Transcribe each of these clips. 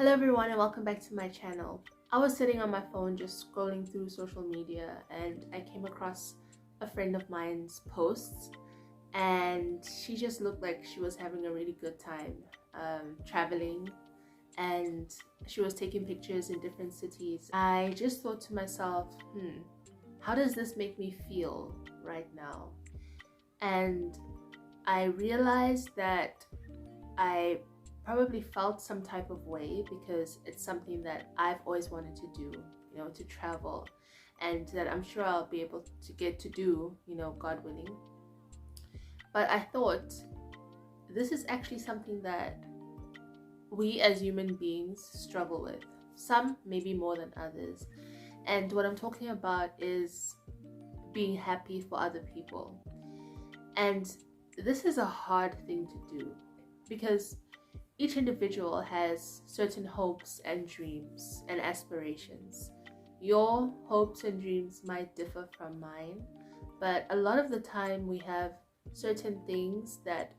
Hello everyone and welcome back to my channel. I was sitting on my phone just scrolling through social media and I came across a friend of mine's posts, and she just looked like she was having a really good time traveling, and she was taking pictures in different cities. I just thought to myself, how does this make me feel right now? And I realized that I probably felt some type of way because it's something that I've always wanted to do, to travel, and that I'm sure I'll be able to get to do, God willing. But I thought this is actually something that we as human beings struggle with. Some maybe more than others. And what I'm talking about is being happy for other people. And this is a hard thing to do because each individual has certain hopes and dreams and aspirations. Your hopes and dreams might differ from mine, but a lot of the time we have certain things that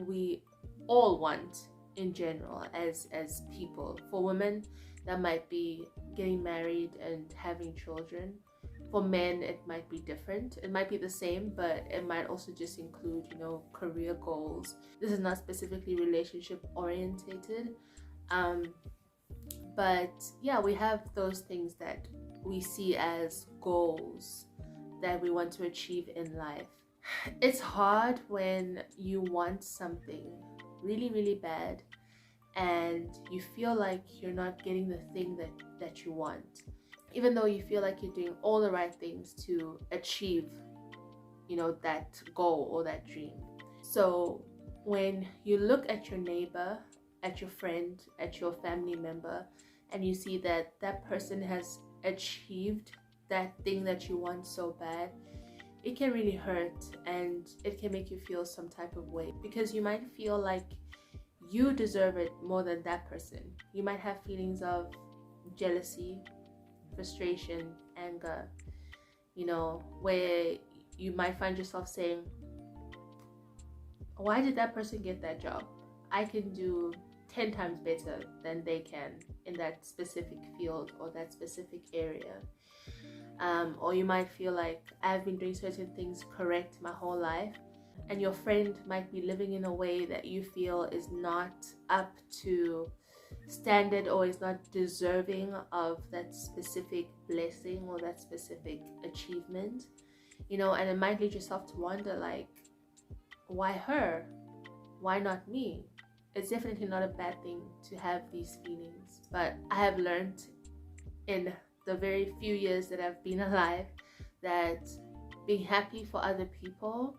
we all want in general as people. For women, that might be getting married and having children. For men, it might be different. It might be the same, but it might also just include, career goals. This is not specifically relationship orientated. But yeah, we have those things that we see as goals that we want to achieve in life. It's hard when you want something really, really bad and you feel like you're not getting the thing that you want, even though you feel like you're doing all the right things to achieve, that goal or that dream. So when you look at your neighbor, at your friend, at your family member, and you see that that person has achieved that thing that you want so bad, it can really hurt and it can make you feel some type of way, because you might feel like you deserve it more than that person. You might have feelings of jealousy, frustration, anger, where you might find yourself saying, why did that person get that job? I can do 10 times better than they can in that specific field or that specific area. Or you might feel like, I've been doing certain things correct my whole life, and your friend might be living in a way that you feel is not up to standard or is not deserving of that specific blessing or that specific achievement, and it might lead yourself to wonder, like, why her? Why not me? It's definitely not a bad thing to have these feelings, but I have learned in the very few years that I've been alive that being happy for other people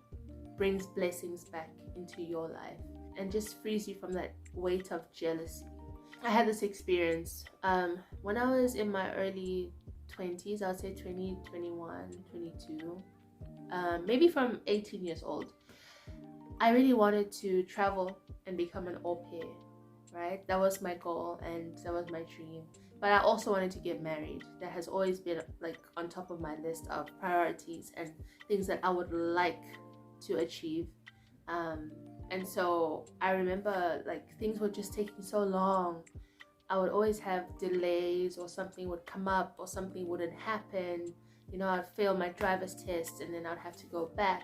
brings blessings back into your life and just frees you from that weight of jealousy. I had this experience when I was in my early 20s, I would say 20, 21, 22, maybe from 18 years old. I really wanted to travel and become an au pair, right? That was my goal and that was my dream. But I also wanted to get married. That has always been like on top of my list of priorities and things that I would like to achieve. And so I remember, like, things were just taking so long. I would always have delays, or something would come up, or something wouldn't happen. I'd fail my driver's test and then I'd have to go back.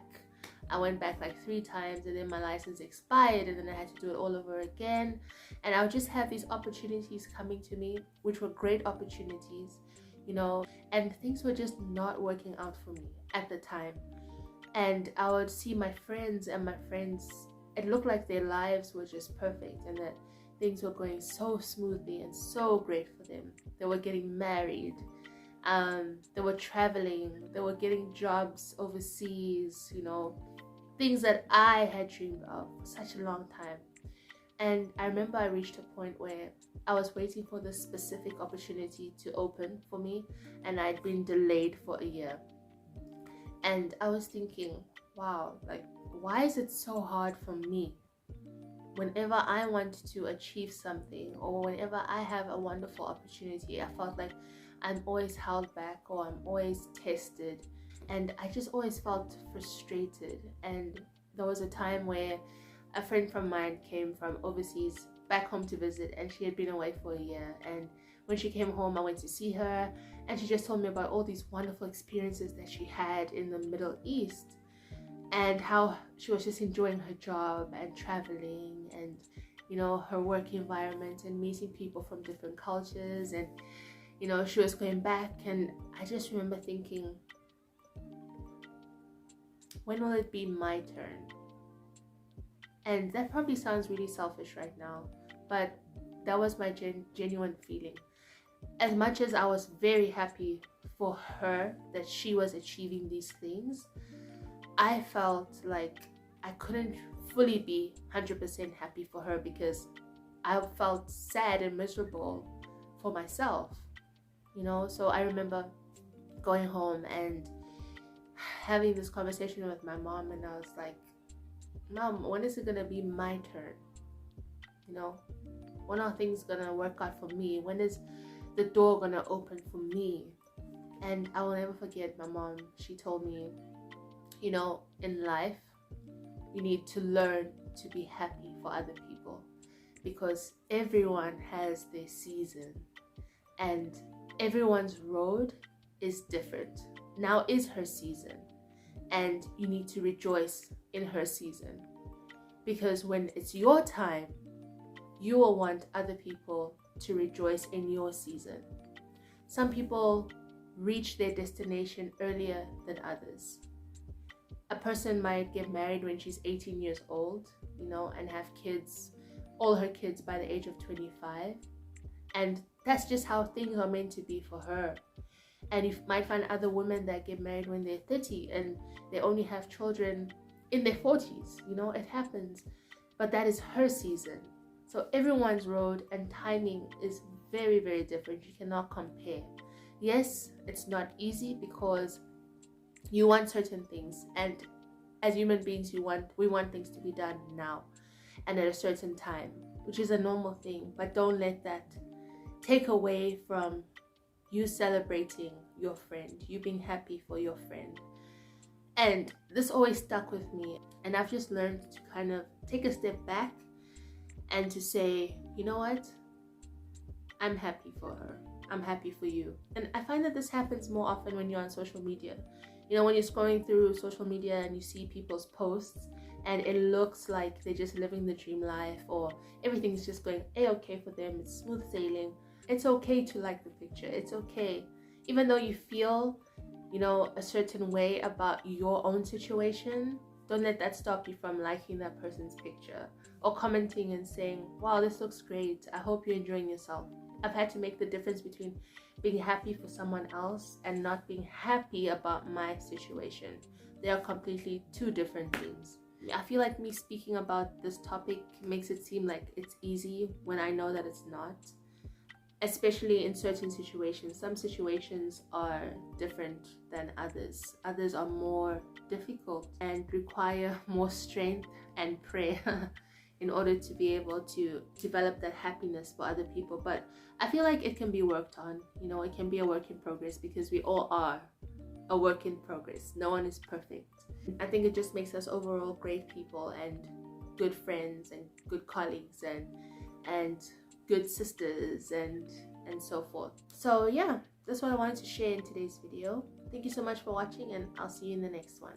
I went back like 3 times and then my license expired and then I had to do it all over again. And I would just have these opportunities coming to me, which were great opportunities, and things were just not working out for me at the time. And I would see my friends, and my friends, it looked like their lives were just perfect and that things were going so smoothly and so great for them. They were getting married, they were traveling, they were getting jobs overseas, things that I had dreamed of for such a long time. And I remember I reached a point where I was waiting for this specific opportunity to open for me, and I'd been delayed for a year. And I was thinking, wow, like, why is it so hard for me? Whenever I want to achieve something, or whenever I have a wonderful opportunity, I felt like I'm always held back, or I'm always tested, and I just always felt frustrated. And there was a time where a friend from mine came from overseas back home to visit, and she had been away for a year. And when she came home, I went to see her, and she just told me about all these wonderful experiences that she had in the Middle East, and how she was just enjoying her job and traveling, and you know, her work environment, and meeting people from different cultures. And you know, she was going back, and I just remember thinking, when will it be my turn? And that probably sounds really selfish right now, but that was my genuine feeling. As much as I was very happy for her that she was achieving these things, I felt like I couldn't fully be 100% happy for her, because I felt sad and miserable for myself, you know. So I remember going home and having this conversation with my mom, and I was like, Mom, when is it gonna be my turn? You know, when are things gonna work out for me? When is the door gonna open for me? And I will never forget my mom. She told me, you know, in life, you need to learn to be happy for other people, because everyone has their season, and everyone's road is different. Now is her season, and you need to rejoice in her season, because when it's your time, you will want other people to rejoice in your season. Some people reach their destination earlier than others. A person might get married when she's 18 years old, you know, and have kids, all her kids, by the age of 25. And that's just how things are meant to be for her. And you might find other women that get married when they're 30 and they only have children in their 40s. You know, it happens. But that is her season. So everyone's road and timing is very, very different. You cannot compare. Yes, it's not easy, because you want certain things, and as human beings, we want things to be done now and at a certain time, which is a normal thing. But don't let that take away from you celebrating your friend, you being happy for your friend. And this always stuck with me, and I've just learned to kind of take a step back and to say, you know what, I'm happy for her, I'm happy for you. And I find that this happens more often when you're on social media. You know, when you're scrolling through social media and you see people's posts and it looks like they're just living the dream life, or everything's just going a-okay for them, it's smooth sailing. It's okay to like the picture. It's okay. Even though you feel, you know, a certain way about your own situation, don't let that stop you from liking that person's picture or commenting and saying, wow, this looks great, I hope you're enjoying yourself. I've had to make the difference between being happy for someone else and not being happy about my situation. They are completely two different things. I feel like me speaking about this topic makes it seem like it's easy when I know that it's not. Especially in certain situations. Some situations are different than others. Others are more difficult and require more strength and prayer in order to be able to develop that happiness for other people. But I feel like it can be worked on. You know, it can be a work in progress, because we all are a work in progress. No one is perfect. I think it just makes us overall great people and good friends and good colleagues and good sisters and so forth. So yeah, that's what I wanted to share in today's video. Thank you so much for watching, and I'll see you in the next one.